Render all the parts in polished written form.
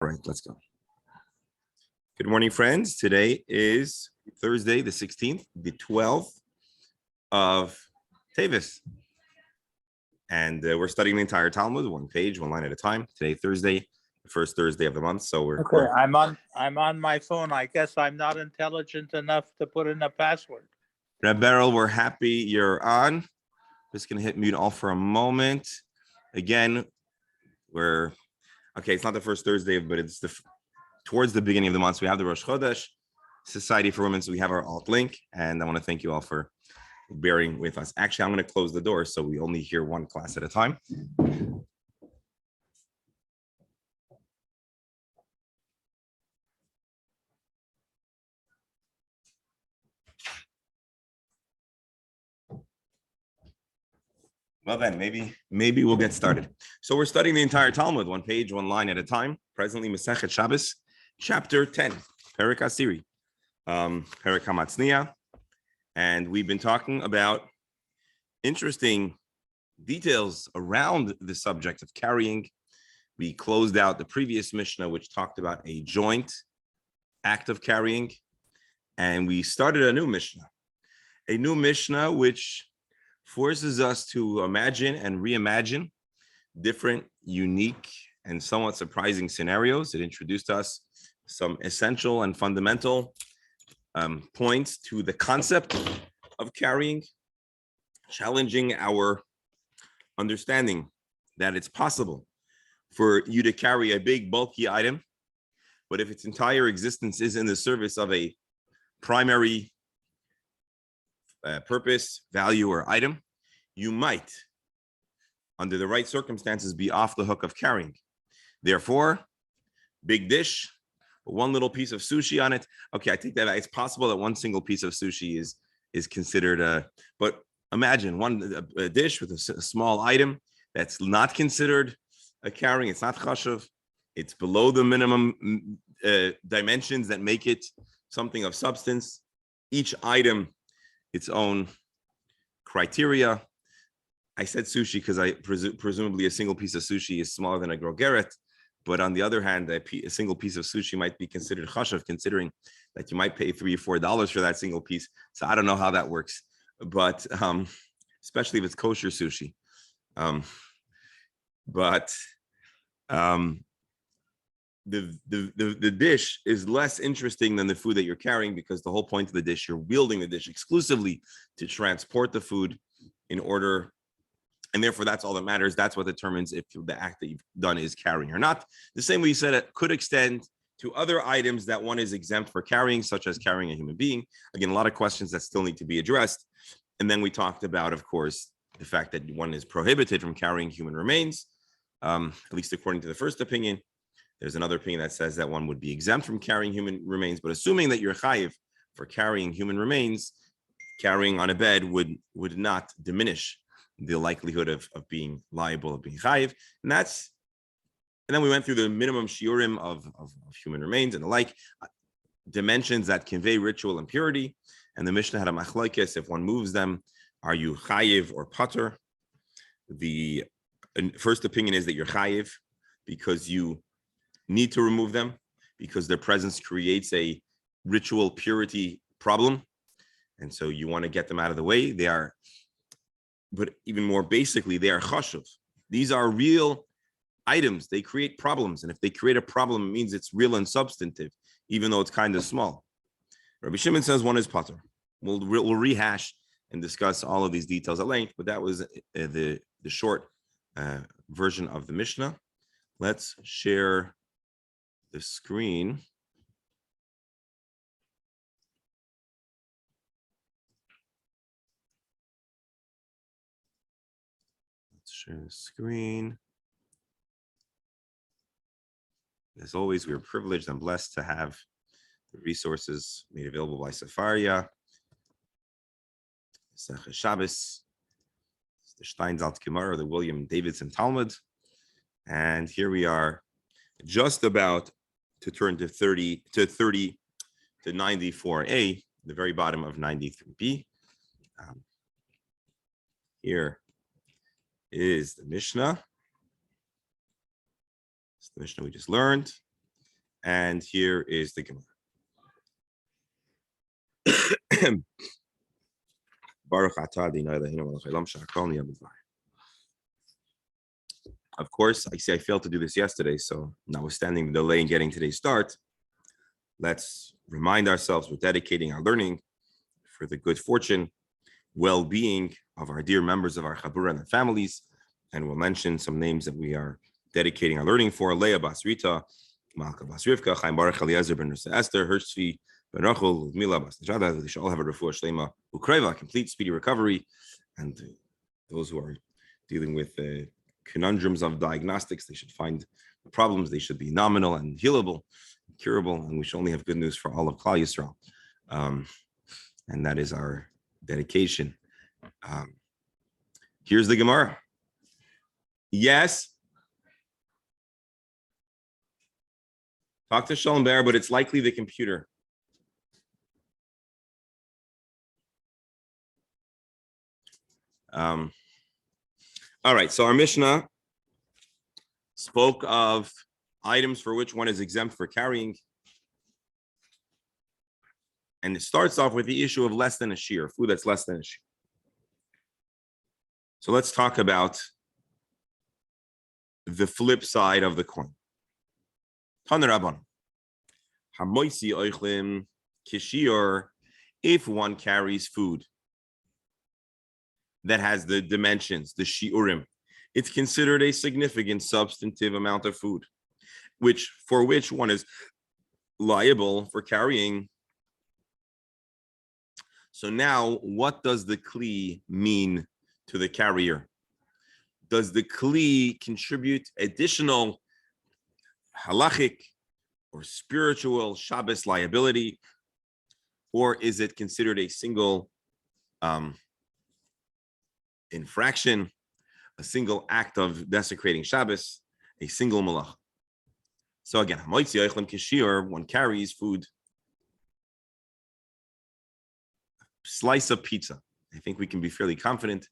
right, let's go. Good morning, friends. Today is Thursday, the 16th, the 12th of Tevis. And we're studying the entire Talmud, one page, one line at a time. Today, Thursday, the first Thursday of the month. So we're okay. I'm on my phone. I guess I'm not intelligent enough to put in a password. Reb Beryl, we're happy you're on. Just gonna hit mute all for a moment. Again, we're okay. It's not the first Thursday, but it's towards the beginning of the month. So we have the Rosh Chodesh Society for Women. So we have our alt link, and I want to thank you all for bearing with us. Actually, I'm going to close the door so we only hear one class at a time. Well then, maybe we'll get started. So we're studying the entire Talmud, one page, one line at a time. Presently, Masechet Shabbos, chapter 10, Perek Asiri, Perek Hamatzniya, and we've been talking about interesting details around the subject of carrying. We closed out the previous Mishnah, which talked about a joint act of carrying, and we started a new Mishnah which forces us to imagine and reimagine different, unique, and somewhat surprising scenarios. It introduced us some essential and fundamental points to the concept of carrying, challenging our understanding that it's possible for you to carry a big, bulky item, but if its entire existence is in the service of a primary purpose, value, or item, you might, under the right circumstances, be off the hook of carrying. Therefore, big dish, one little piece of sushi on it. Okay, I think that it's possible that one single piece of sushi is considered but imagine a dish with a small item that's not considered a carrying. It's not chashuv. It's below the minimum dimensions that make it something of substance. Each item, its own criteria. I said sushi because presumably a single piece of sushi is smaller than a grogeret. But on the other hand, a single piece of sushi might be considered chashuv, considering that you might pay $3 or $4 for that single piece. So I don't know how that works, but especially if it's kosher sushi. The dish is less interesting than the food that you're carrying, because the whole point of the dish, you're wielding the dish exclusively to transport the food in order, and therefore that's all that matters. That's what determines if the act that you've done is carrying or not. The same way you said it could extend to other items that one is exempt for carrying, such as carrying a human being. Again, a lot of questions that still need to be addressed. And then we talked about, of course, the fact that one is prohibited from carrying human remains, at least according to the first opinion. There's another opinion that says that one would be exempt from carrying human remains, but assuming that you're chayiv for carrying human remains, carrying on a bed would not diminish the likelihood of being liable, of being chayiv. And then we went through the minimum shiurim of human remains and the like, dimensions that convey ritual impurity. And the Mishnah had a machlokes: if one moves them, are you chayiv or pater? The first opinion is that you're chayiv because you need to remove them, because their presence creates a ritual purity problem. And so you want to get them out of the way. They are, but even more basically, they are chashuv. These are real items. They create problems. And if they create a problem, it means it's real and substantive, even though it's kind of small. Rabbi Shimon says one is pater. We'll rehash and discuss all of these details at length, but that was the short version of the Mishnah. Let's share the screen. Let's share the screen. As always, we are privileged and blessed to have the resources made available by Sefaria, Masechet Shabbos, the Steinsaltz Gemara, the William Davidson Talmud, and here we are, just about to turn to 94a, the very bottom of 93b. Here is the Mishnah. It's the Mishnah we just learned. And here is the Gemara. Baruch atah Adonai Eloheinu melech haolam shehakol nהיה b'dvaro. Of course, I failed to do this yesterday, so notwithstanding the delay in getting today's start, let's remind ourselves we're dedicating our learning for the good fortune, well-being of our dear members of our Chabura and their families, and we'll mention some names that we are dedicating our learning for: Leah Bas Rita, Malka Bas Rivka, Chaim Baruch Eliezer Ben Nursa Esther, Hirschvi Ben Rachel, Ludmila Bas Najada. They should all have a refuah shlema ukreva, complete speedy recovery, and those who are dealing with conundrums of diagnostics, they should find the problems. They should be nominal and healable, curable, and we should only have good news for all of Klal Yisrael. And that is our dedication. Here's the Gemara. Yes. Talk to Shalom Bear, but it's likely the computer. All right, so our Mishnah spoke of items for which one is exempt for carrying. And it starts off with the issue of less than a shear, food that's less than a shear. So let's talk about the flip side of the coin. Taner Rabban. Hamoisi oichlim kishior, if one carries food that has the dimensions, the shiurim, it's considered a significant substantive amount of food, for which one is liable for carrying. So now, what does the kli mean to the carrier? Does the kli contribute additional halachic or spiritual Shabbos liability, or is it considered a single infraction, a single act of desecrating Shabbos, a single malach? So again, one carries food, slice of pizza. I think we can be fairly confident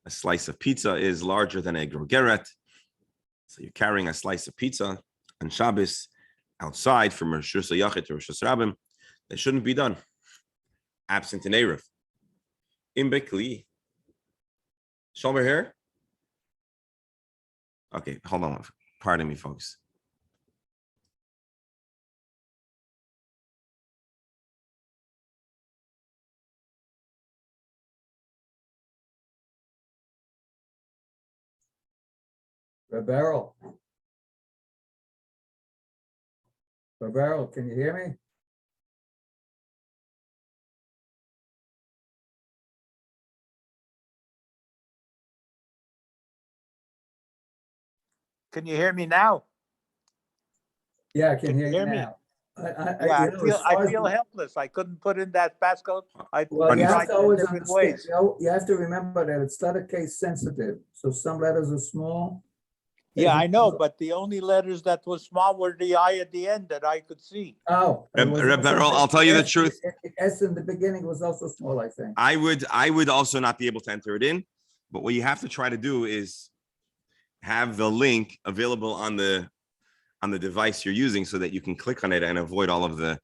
a slice of pizza is larger than a grogeret. So you're carrying a slice of pizza on Shabbos outside from Rosh Hashanah to Rosh Hashanah. That shouldn't be done, absent an Erev. In Bekli, Shomer here? Okay, hold on. Pardon me, folks. Barrel, can you hear me? Can you hear me now? Yeah, I can hear you me? now. I feel helpless. I couldn't put in that passcode. Well, you have to always different understand, ways. you have to remember that it's letter case sensitive, so some letters are small. Yeah, I know, but the only letters that was small were the I at the end that I could see. Oh. it was Reb also- Beryl, I'll tell you the S- truth. S in the beginning was also small, I think. I would also not be able to enter it in, but what you have to try to do is have the link available on the device you're using so that you can click on it and avoid all of the.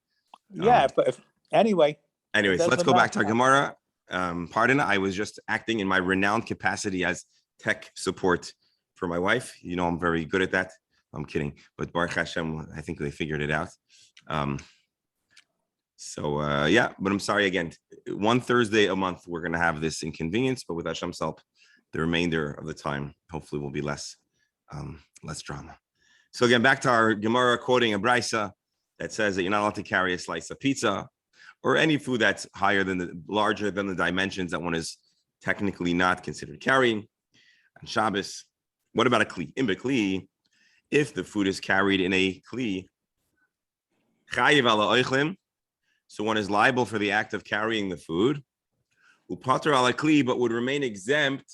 Yeah, but anyway. Anyways, let's doesn't go back to our matter. Gemara. Pardon, I was just acting in my renowned capacity as tech support for my wife. You know, I'm very good at that. I'm kidding, but Baruch Hashem, I think they figured it out. Yeah, but I'm sorry again. One Thursday a month, we're going to have this inconvenience, but with Hashem's help, the remainder of the time, hopefully will be less drama. So again, back to our Gemara quoting a brisa that says that you're not allowed to carry a slice of pizza or any food that's larger than the dimensions that one is technically not considered carrying on Shabbos. What about a kli? In Bekli, if the food is carried in a kli, chayiv ala oichlim, so one is liable for the act of carrying the food, upater ala kli, but would remain exempt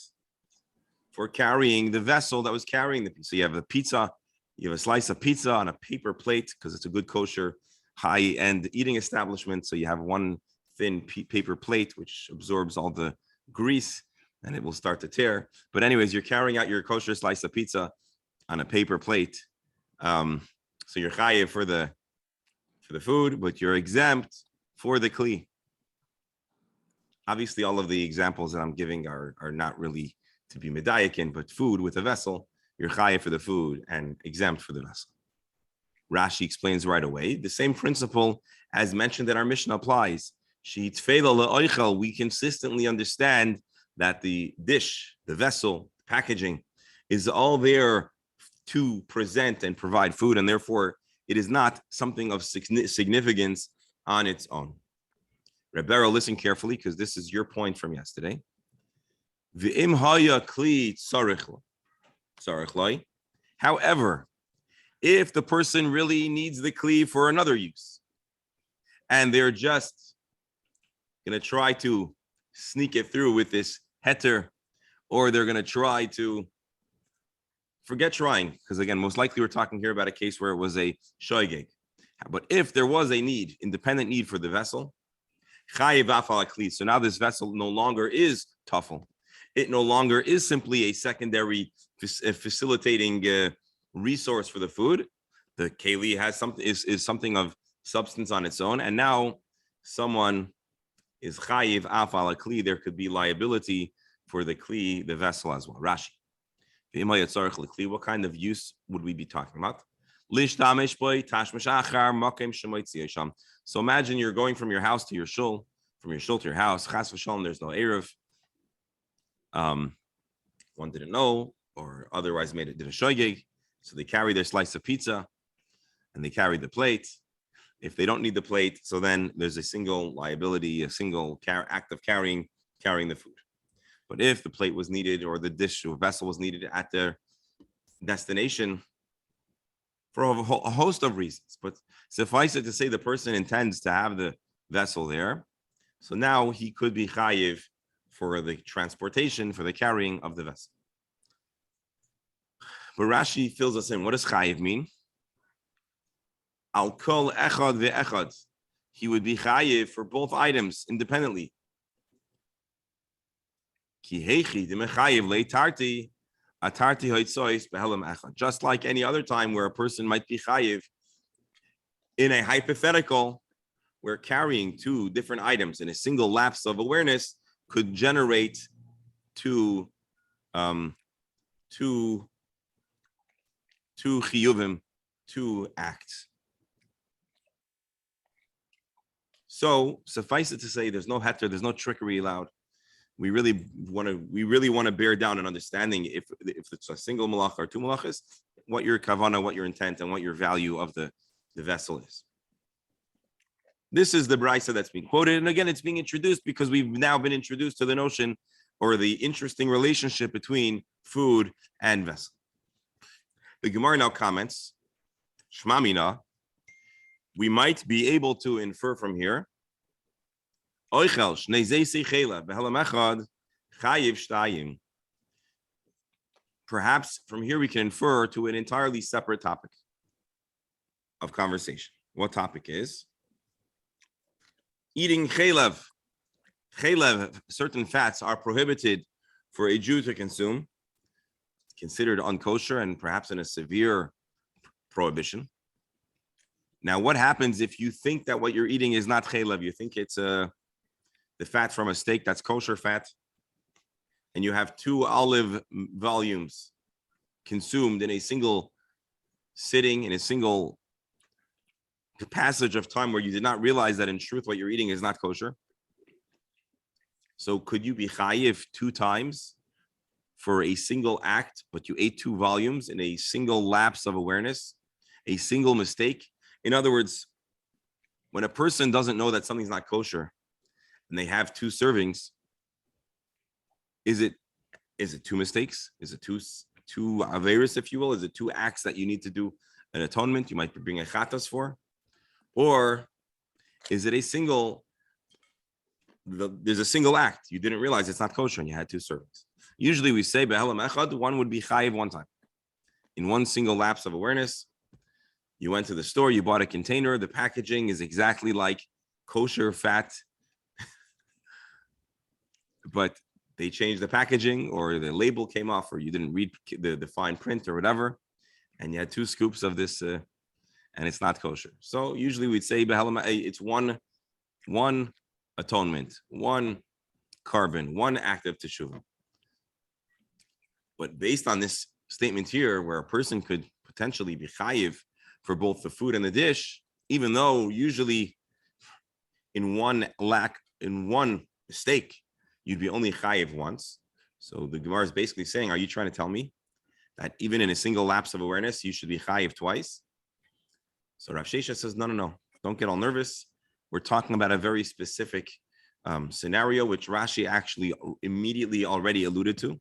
for carrying the vessel that was carrying the pizza. So you have a pizza, you have a slice of pizza on a paper plate because it's a good kosher, high-end eating establishment. So you have one thin paper plate which absorbs all the grease and it will start to tear. But anyways, you're carrying out your kosher slice of pizza on a paper plate. So you're chayiv for the for the food, but you're exempt for the kli. Obviously, all of the examples that I'm giving are not really to be medayakin, but food with a vessel, you're chayiv for the food and exempt for the vessel. Rashi explains right away, the same principle as mentioned in our Mishnah applies. We consistently understand that the dish, the vessel, the packaging is all there to present and provide food, and therefore it is not something of significance on its own. Rebero, listen carefully, because this is your point from yesterday. However, if the person really needs the kli for another use, and they're just going to try to sneak it through with this heter, or they're going to try to forget trying, because again, most likely we're talking here about a case where it was a shoygeg. But if there was a need, independent need for the vessel, so now this vessel no longer is tafel. It no longer is simply a secondary facilitating resource for the food. The keli has something is something of substance on its own, and now someone is chayiv afal kli. There could be liability for the kli, the vessel as well. Rashi, what kind of use would we be talking about? So imagine you're going from your house to your shul, from your shul to your house. Chas v'shalom, there's no eruv. One didn't know, or otherwise did a shoygeg. So they carry their slice of pizza, and they carry the plate. If they don't need the plate, so then there's a single liability, a single act of carrying the food. But if the plate was needed, or the dish or vessel was needed at their destination, for a host of reasons, but suffice it to say the person intends to have the vessel there, so now he could be chayiv for the transportation, for the carrying of the vessel. But Rashi fills us in. What does chayiv mean? Al kol echad ve'echad. He would be chayiv for both items independently. Ki heichi demechayiv leitarti. Just like any other time where a person might be chayiv in a hypothetical where carrying two different items in a single lapse of awareness could generate two chiyuvim, two acts. So suffice it to say, there's no heter, there's no trickery allowed. We really want to bear down an understanding if it's a single malach or two malachas, what your kavana, what your intent, and what your value of the vessel is. This is the brisa that's being quoted, and again, it's being introduced because we've now been introduced to the notion or the interesting relationship between food and vessel. The Gemara now comments, Shmamina, we might be able to infer from here, perhaps from here we can infer to an entirely separate topic of conversation. What topic is? Eating chelev. Chelev, certain fats are prohibited for a Jew to consume, considered unkosher and perhaps in a severe prohibition. Now, what happens if you think that what you're eating is not chelev? You think it's the fat from a steak that's kosher fat, and you have 2 olive volumes consumed in a single sitting, in a single passage of time where you did not realize that in truth what you're eating is not kosher. So could you be chayiv 2 times for a single act, but you ate 2 volumes in a single lapse of awareness, a single mistake? In other words, when a person doesn't know that something's not kosher and they have 2 servings, is it 2 mistakes? Is it two averis, if you will? Is it 2 acts that you need to do an atonement? You might bring a chatas for, or is it there's a single act you didn't realize it's not kosher and you had 2 servings? Usually we say behelam echad, one would be chayiv 1 time in 1 single lapse of awareness. You went to the store, you bought a container, the packaging is exactly like kosher fat, but they changed the packaging or the label came off or you didn't read the fine print or whatever, and you had 2 scoops of this, and it's not kosher. So usually we'd say it's one atonement, one carbon, one act of teshuvah. But based on this statement here, where a person could potentially be chayiv for both the food and the dish, even though usually in one mistake, you'd be only chayiv once. So the Gemara is basically saying, are you trying to tell me that even in a single lapse of awareness, you should be chayiv twice? So Rav Shesha says, no, don't get all nervous. We're talking about a very specific scenario, which Rashi actually immediately already alluded to.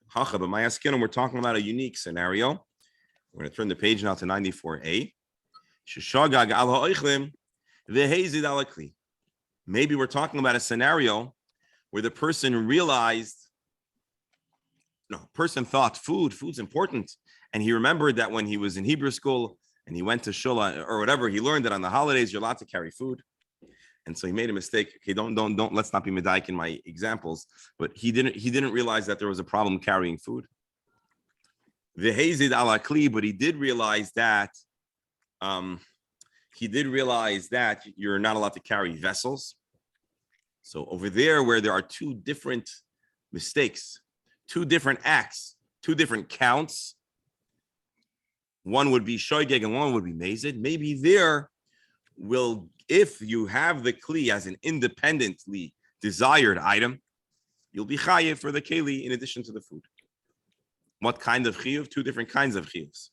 Hacha b'maya skin, we're talking about a unique scenario. We're going to turn the page now to 94a. Sheshagag al ha'oichlim v'hezid al hakli. Maybe we're talking about a scenario where the person thought food's important. And he remembered that when he was in Hebrew school and he went to shul or whatever, he learned that on the holidays, you're allowed to carry food. And so he made a mistake. Okay, don't, let's not be medaik in my examples, but he didn't realize that there was a problem carrying food. V'hezid al hakli, but he did realize that you're not allowed to carry vessels. So over there, where there are two different mistakes, two different acts, two different counts, one would be shoygeg and one would be mazid. Maybe there if you have the kli as an independently desired item, you'll be chayiv for the keli in addition to the food. What kind of chiyuv? Two different kinds of chiyuvs.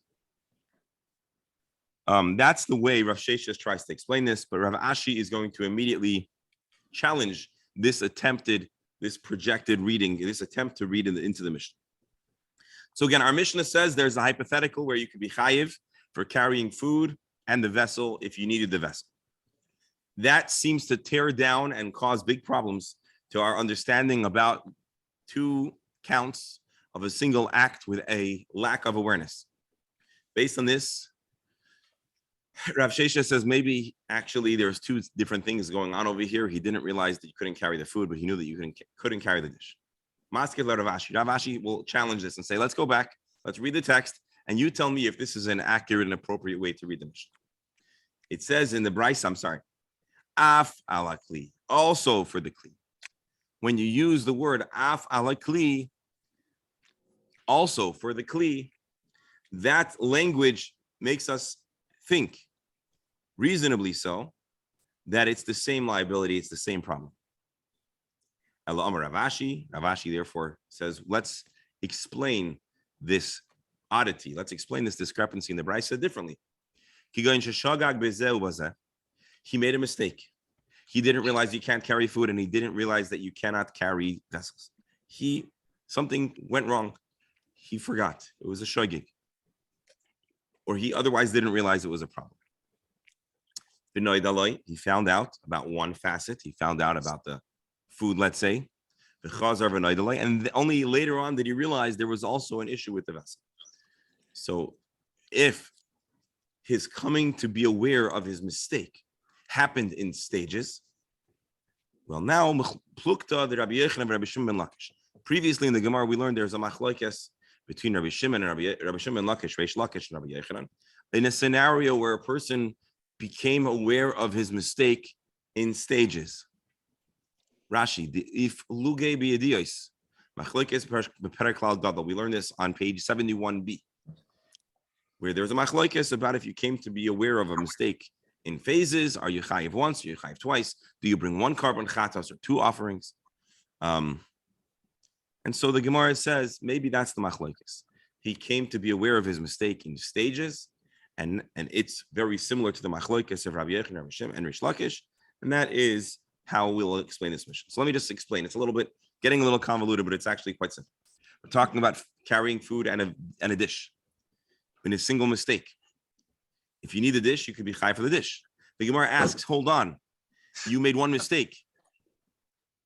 That's the way Rav Sheshes tries to explain this, but Rav Ashi is going to immediately challenge this projected reading, this attempt to read into the Mishnah. So again, our Mishnah says there's a hypothetical where you could be chayiv for carrying food and the vessel if you needed the vessel. That seems to tear down and cause big problems to our understanding about two counts of a single act with a lack of awareness. Based on this, Rav Shesha says maybe actually there's two different things going on over here. He didn't realize that you couldn't carry the food, but he knew that you couldn't carry the dish. Masked Rav Ashi. Rav Ashi will challenge this and say, let's go back, let's read the text, and you tell me if this is an accurate and appropriate way to read the Mishnah. It says in the Bryce, af ala kli, also for the kli. When you use the word af ala kli, also for the kli, that language makes us think, reasonably so, that it's the same liability, it's the same problem. Rav Ashi therefore says, let's explain this oddity, let's explain this discrepancy in the Brisa differently. He made a mistake. He didn't realize you can't carry food, and he didn't realize that you cannot carry vessels. Something went wrong. He forgot. It was a shogeg. Or he otherwise didn't realize it was a problem. He found out about one facet. He found out about the food, let's say. And only later on did he realize there was also an issue with the vessel. So if his coming to be aware of his mistake happened in stages, well, now previously in the Gemara we learned there's a machlokes between Rabbi Shimon and Rabbi Shimon Lakish, Reish Lakish, and Rabbi Yochanan, in a scenario where a person became aware of his mistake in stages. Rashi, if luge biyadiyos, machlokes b'perek klal gadol. We learned this on page 71b, where there's a machlokes about if you came to be aware of a mistake in phases. Are you chayiv once? Are you chayiv twice? Do you bring one carbon chatas or two offerings? And so the Gemara says maybe that's the machlokes. He came to be aware of his mistake in stages, and it's very similar to the machlokes of Rabbi Yochanan, Rabbi Shimon, and Reish Lakish, and that is how we'll explain this mission. So let me just explain. It's getting a little convoluted, but it's actually quite simple. We're talking about carrying food and a dish in a single mistake. If you need a dish, you could be chayiv for the dish. The Gemara asks, hold on, you made one mistake,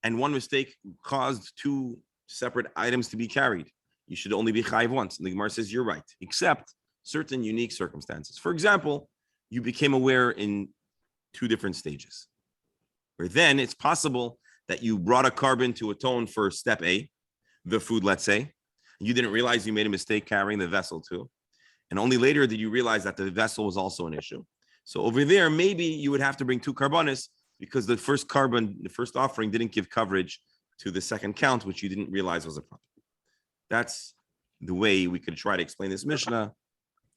and one mistake caused two separate items to be carried. You should only be chayiv once. And the Gemara says, you're right, except certain unique circumstances. For example, you became aware in two different stages, where then it's possible that you brought a carbon to atone for step A, the food, let's say. You didn't realize you made a mistake carrying the vessel too. And only later did you realize that the vessel was also an issue. So over there, maybe you would have to bring 2 karbanis because the first offering didn't give coverage to the second count, which you didn't realize was a problem. That's the way we could try to explain this Mishnah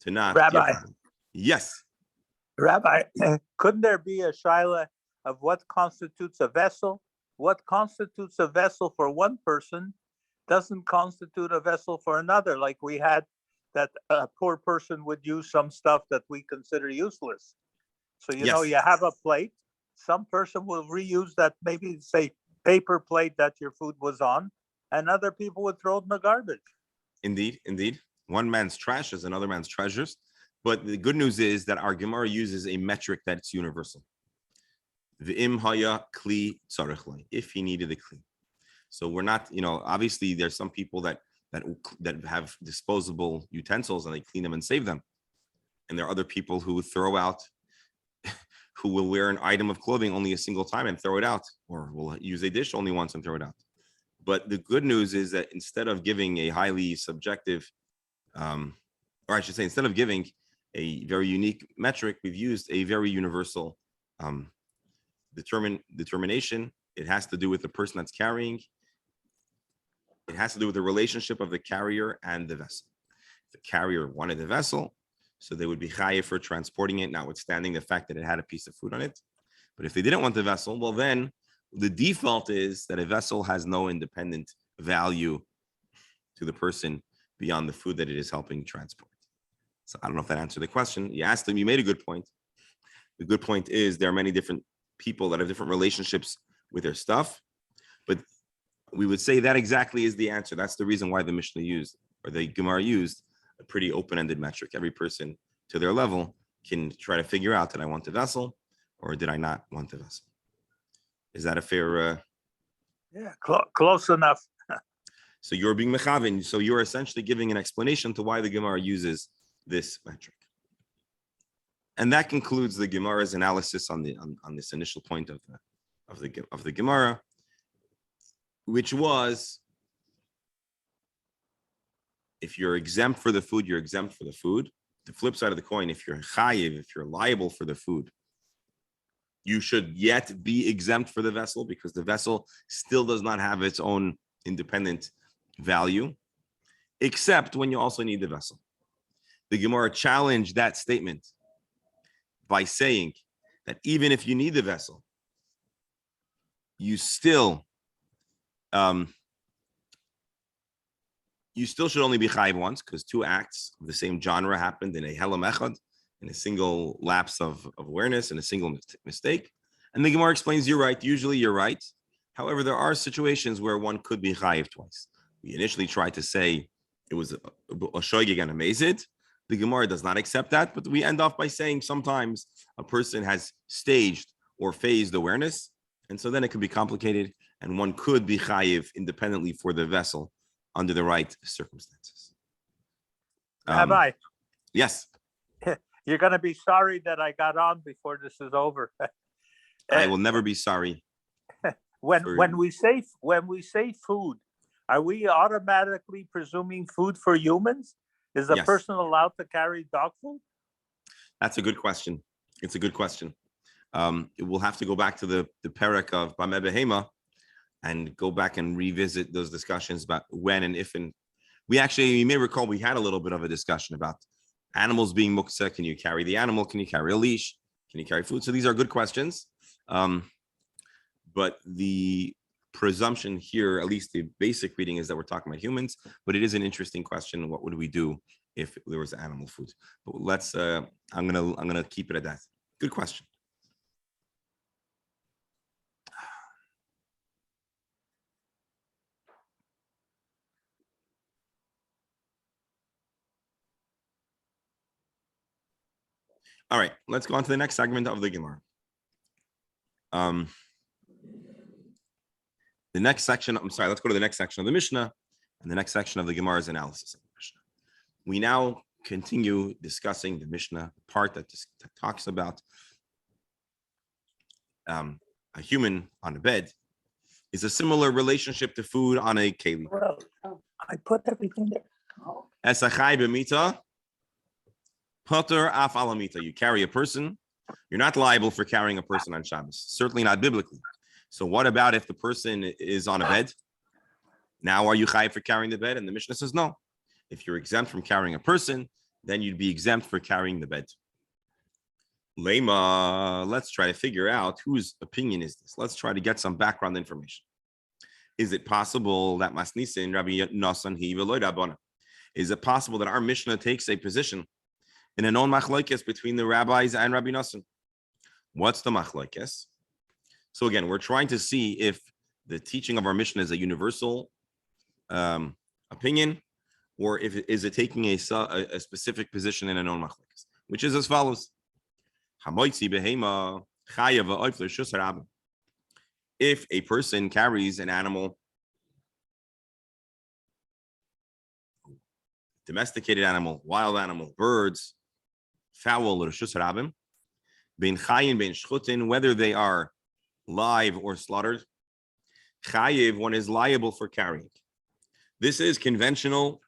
to not Rabbi. give. Yes. Rabbi, couldn't there be a shaila of what constitutes a vessel? What constitutes a vessel for one person doesn't constitute a vessel for another. Like we had that a poor person would use some stuff that we consider useless. So, you know, Yes. you have a plate, some person will reuse that, maybe say paper plate that your food was on, and other people would throw it in the garbage. Indeed, indeed. One man's trash is another man's treasures. But the good news is that our Gemara uses a metric that's universal. V'im haya kli tzarich lei, if he needed a kli. So we're not, you know, obviously there's some people that have disposable utensils and they clean them and save them. And there are other people who throw out, who will wear an item of clothing only a single time and throw it out, or will use a dish only once and throw it out. But the good news is that instead of giving a highly subjective, or I should say, instead of giving a very unique metric, we've used a very universal determination. It has to do with the person that's carrying. It has to do with the relationship of the carrier and the vessel. The carrier wanted the vessel, so they would be chayiv for transporting it, notwithstanding the fact that it had a piece of food on it. But if they didn't want the vessel, well, then the default is that a vessel has no independent value to the person beyond the food that it is helping transport. So I don't know if that answered the question. You asked them, you made a good point. The good point is there are many different people that have different relationships with their stuff, but we would say that exactly is the answer. That's the reason why the Mishnah used, or the Gemara used, a pretty open-ended metric. Every person to their level can try to figure out, did I want the vessel or did I not want the vessel? Is that a fair? Yeah, close enough. So you're being mechavin. So you're essentially giving an explanation to why the Gemara uses this metric. And that concludes the Gemara's analysis on this initial point of the Gemara, which was, if you're exempt for the food, you're exempt for the food. The flip side of the coin, if you're chayiv, if you're liable for the food, you should yet be exempt for the vessel, because the vessel still does not have its own independent value, except when you also need the vessel. The Gemara challenged that statement by saying that even if you need the vessel, you still should only be chayiv once, because 2 acts of the same genre happened in a helam echad, in a single lapse of awareness and a single mistake. And the Gemara explains, you're right. Usually you're right. However, there are situations where one could be chayiv twice. We initially tried to say it was a shoygig and a mezid. The Gemara does not accept that, but we end off by saying sometimes a person has staged or phased awareness, and so then it can be complicated, and one could be chayiv independently for the vessel under the right circumstances. Rabbi, Yes. you're going to be sorry that I got on before this is over. I will never be sorry. When we say food, are we automatically presuming food for humans? Is a Yes. person allowed to carry dog food? That's a good question. It's a good question. We'll have to go back to the perek of Bameh Behema and go back and revisit those discussions about when and if. And you may recall, we had a little bit of a discussion about animals being muksa. Can you carry the animal? Can you carry a leash? Can you carry food? So these are good questions. But the presumption here, at least the basic reading, is that we're talking about humans, but it is an interesting question. What would we do if there was animal food? But let's, I'm gonna keep it at that. Good question. All right, let's go on to the next segment of the Gemara. The next section, let's go to the next section of the Mishnah, and the next section of the Gemara's analysis of the Mishnah. We now continue discussing the Mishnah part that talks about a human on a bed is a similar relationship to food on a keli. Well, I put everything there. Esachai b'mita, pater af alamita. You carry a person, You're not liable for carrying a person on Shabbos, certainly not biblically. So what about if the person is on a bed? Now are you chayiv for carrying the bed? And the Mishnah says no. If you're exempt from carrying a person, then you'd be exempt for carrying the bed. Lema, let's try to figure out whose opinion is this. Let's try to get some background information. Is it possible that Masnisin, Rabbi Nosson, he veloy Rabbana? Is it possible that our Mishnah takes a position in a known machlokes between the rabbis and Rabbi Nosson? What's the machlokes? So again, we're trying to see if the teaching of our Mishnah is a universal opinion, or if is it taking a specific position in a known machlokes, which is as follows. If a person carries an animal, domesticated animal, wild animal, birds, fowl, whether they are live or slaughtered, chayiv, one is liable for carrying. This is conventional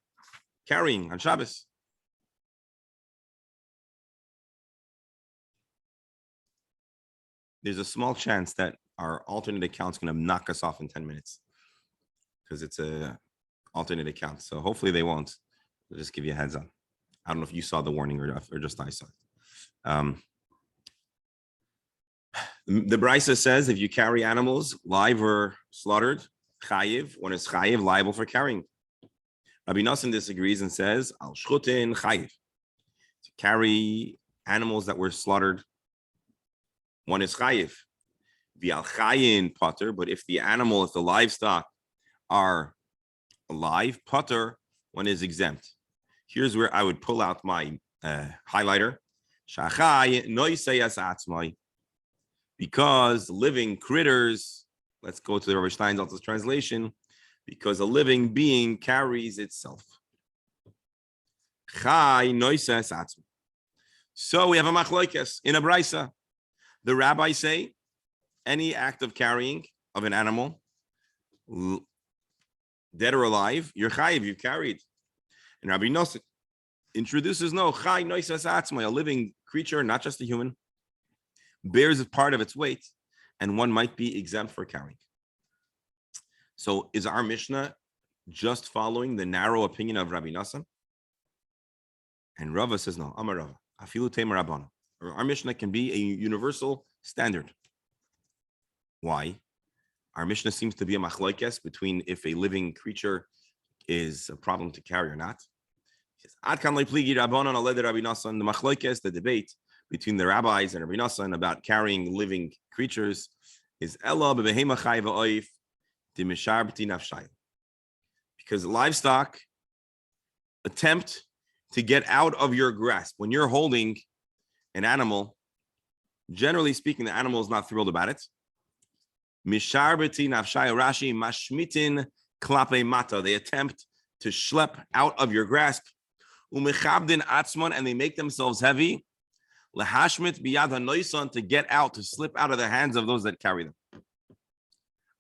carrying on Shabbos. There's a small chance that our alternate account's going to knock us off in 10 minutes because it's a alternate account. So hopefully they won't. I'll just give you a heads up. I don't know if you saw the warning or just I saw it. The Brisa says if you carry animals, live or slaughtered, chayiv, one is chayiv, liable for carrying. Rabbi Nosson disagrees and says, al shchutin chayiv. To carry animals that were slaughtered, one is chayiv. V'al chayin potter, but if the animal, if the livestock are alive, potter, one is exempt. Here's where I would pull out my highlighter. Shachai noiseyas atzmai. Because living critters, let's go to the Rabbi Steinsaltz's translation, because a living being carries itself. Chai noiseyas atzmai. So we have a machlokes in a brisa. The rabbis say any act of carrying of an animal, dead or alive, you're chayiv, you've carried. And Rabbi Nosson introduces no chai noisas atzmai, a living creature, not just a human, bears a part of its weight, and one might be exempt for carrying. So is our Mishnah just following the narrow opinion of Rabbi Nosson? And Rava says no. Amar Rava, afilu temer rabbana. Our Mishnah can be a universal standard. Why? Our Mishnah seems to be a machlokes between if a living creature is a problem to carry or not. The machlokes, the debate between the rabbis and Rabbi Nosson about carrying living creatures is because livestock attempt to get out of your grasp. When you're holding an animal, generally speaking, the animal is not thrilled about it. Misharbeti nafshay Rashi mashmitin klape mata. They attempt to schlep out of your grasp. Umechabdin atzman, and they make themselves heavy. Lahashmit biyad hanoisan, to get out, to slip out of the hands of those that carry them.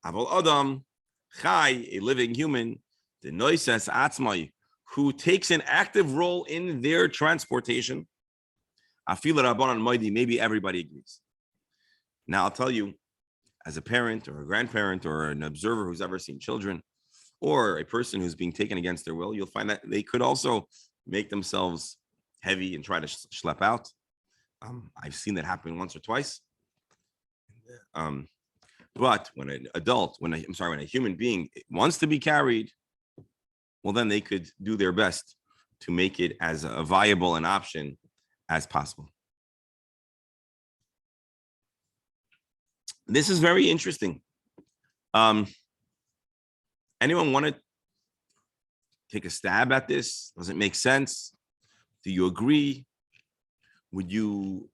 Aval adam chai, a living human, the noisas atzmai, who takes an active role in their transportation. Afila rabbanan moidi, maybe everybody agrees. Now I'll tell you, as a parent or a grandparent or an observer who's ever seen children, or a person who's being taken against their will, you'll find that they could also make themselves heavy and try to schlep out. I've seen that happen once or twice. But when an adult, when a human being wants to be carried, well, then they could do their best to make it as a viable an option as possible. This is very interesting. Anyone want to take a stab at this? Does it make sense? Do you agree? Would you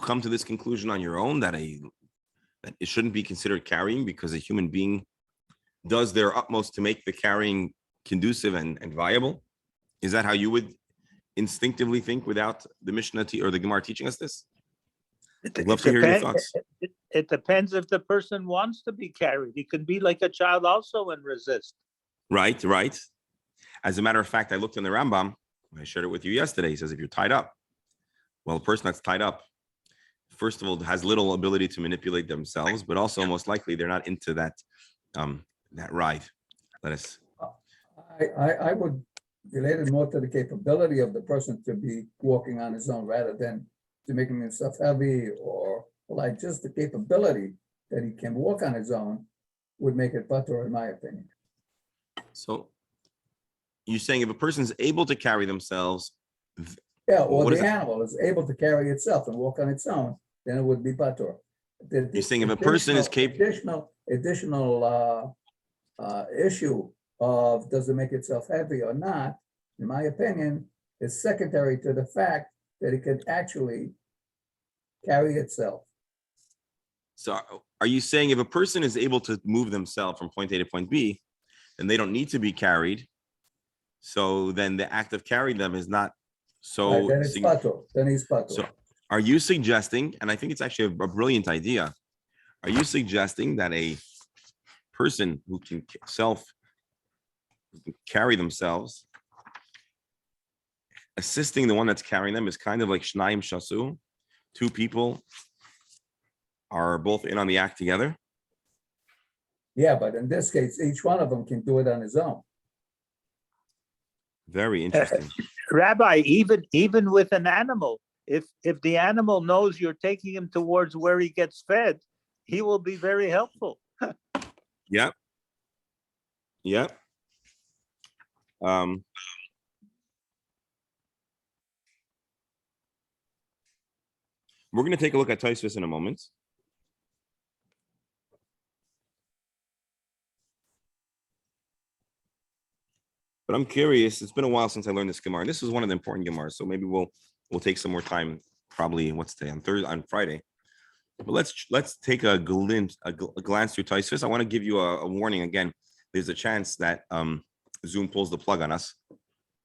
come to this conclusion on your own that it shouldn't be considered carrying because a human being does their utmost to make the carrying conducive and viable? Is that how you would instinctively think without the Mishnah or the Gemara teaching us this? I'd love to hear your thoughts. It depends if the person wants to be carried. He can be like a child also and resist. Right. As a matter of fact, I looked in the Rambam. I shared it with you yesterday. He says if you're tied up, well, the person that's tied up, first of all, has little ability to manipulate themselves, but also most likely they're not into that ride. Let us. I would relate it more to the capability of the person to be walking on his own rather than to making himself heavy or like just the capability that he can walk on his own would make it better, in my opinion. So you're saying if a person's able to carry themselves, Yeah, or what is the it? animal is able to carry itself and walk on its own, then it would be better. You're saying if a person is capable, Additional issue of does it make itself heavy or not, in my opinion, is secondary to the fact that it can actually carry itself. so are you saying if a person is able to move themselves from point A to point B, then they don't need to be carried? So then the act of carrying them is not so. Then it's patur. Then he's patur. So are you suggesting, and I think it's actually a brilliant idea, are you suggesting that a person who can carry themselves, assisting the one that's carrying them is kind of like Shnayim Shasu, two people are both in on the act together? Yeah, but in this case, each one of them can do it on his own. Very interesting. Rabbi, even with an animal, if the animal knows you're taking him towards where he gets fed, he will be very helpful. Yep. Yep. We're going to take a look at Tosfos in a moment. But I'm curious. It's been a while since I learned this Gemara. And this is one of the important Gemaras, so maybe we'll take some more time. Probably what's today on Friday. But let's take a glance through Tosfos. I want to give you a warning again. There's a chance that Zoom pulls the plug on us.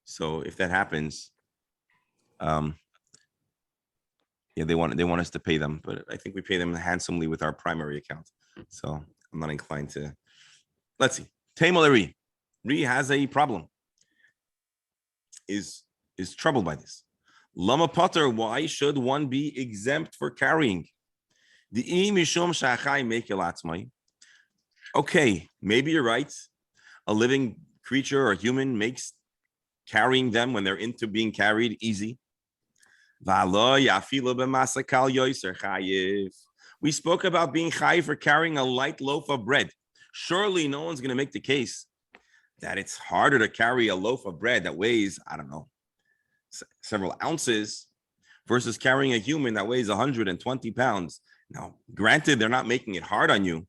So if that happens, yeah, they want us to pay them, but I think we pay them handsomely with our primary account. So I'm not inclined to. Let's see. Taimel Ri has a problem. Is troubled by this. Lama Potter, why should one be exempt for carrying? The mishum shachai mekelatzmai. Okay, maybe you're right. A living creature or human makes carrying them when they're into being carried easy. We spoke about being chayiv for carrying a light loaf of bread. Surely no one's going to make the case that it's harder to carry a loaf of bread that weighs, I don't know, several ounces versus carrying a human that weighs 120 pounds. Now, granted, they're not making it hard on you,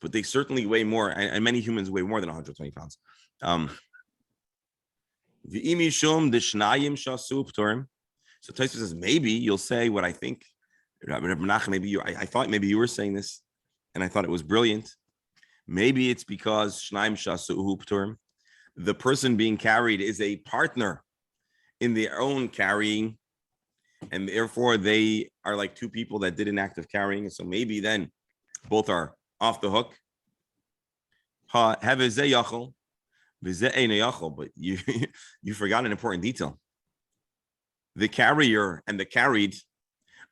but they certainly weigh more, and many humans weigh more than 120 pounds. So Tosfos says, maybe you'll say what I think. Maybe I thought maybe you were saying this, and I thought it was brilliant. Maybe it's because Shnaim Shasu'u Pturim, the person being carried is a partner in their own carrying, and therefore they are like two people that did an act of carrying. So maybe then both are off the hook. But you forgot an important detail. The carrier and the carried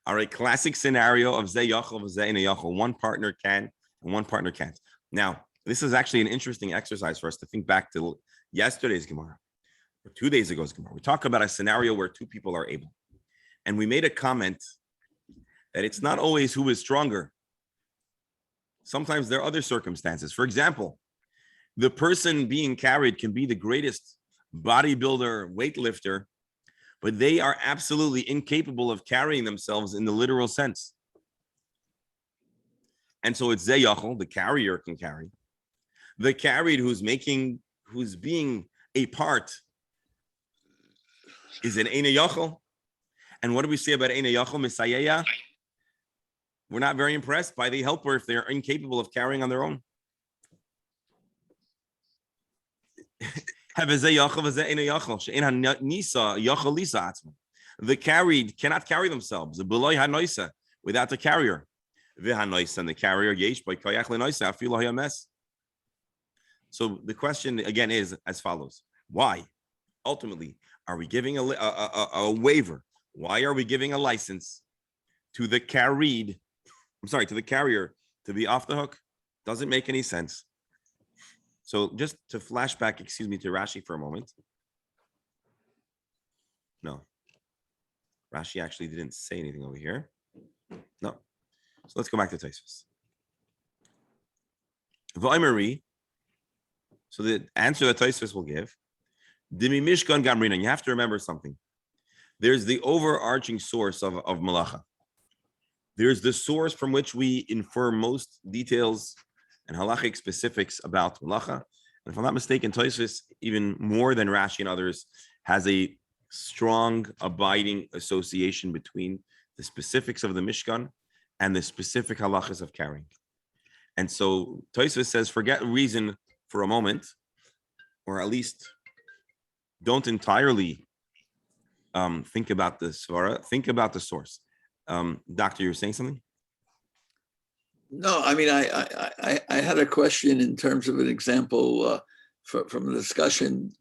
are a classic scenario of Zeh Yachol, Zeh Ein Yachol. One partner can and one partner can't. Now, this is actually an interesting exercise for us to think back to yesterday's Gemara, or 2 days ago's Gemara. We talk about a scenario where two people are able. And we made a comment that it's not always who is stronger. Sometimes there are other circumstances. For example, the person being carried can be the greatest bodybuilder, weightlifter, but they are absolutely incapable of carrying themselves in the literal sense. And so it's Zeh Yachol, the carrier can carry. The carried who's being a part is an Ein Yachol. And what do we say about Ein Yachol, Misayeya? We're not very impressed by the helper if they're incapable of carrying on their own. The carried cannot carry themselves without the carrier. And the carrier So the question again is as follows: why, ultimately, are we giving a waiver? Why are we giving a license to the carried, to the carrier to be off the hook doesn't make any sense. So just to flash back, to Rashi for a moment. No. Rashi actually didn't say anything over here. No. So let's go back to Tosfos. V'oimeri. So the answer that Tosfos will give, Dimi Mishkan Gamrina. You have to remember something. There's the overarching source of Malacha. There's the source from which we infer most details and halachic specifics about Malacha. And if I'm not mistaken, Tosfos, even more than Rashi and others, has a strong, abiding association between the specifics of the Mishkan and the specific halachas of carrying. And so Tosfos says, forget reason for a moment, or at least don't entirely think about the svara, think about the source. Doctor, you were saying something? No, I mean, I had a question in terms of an example from the discussion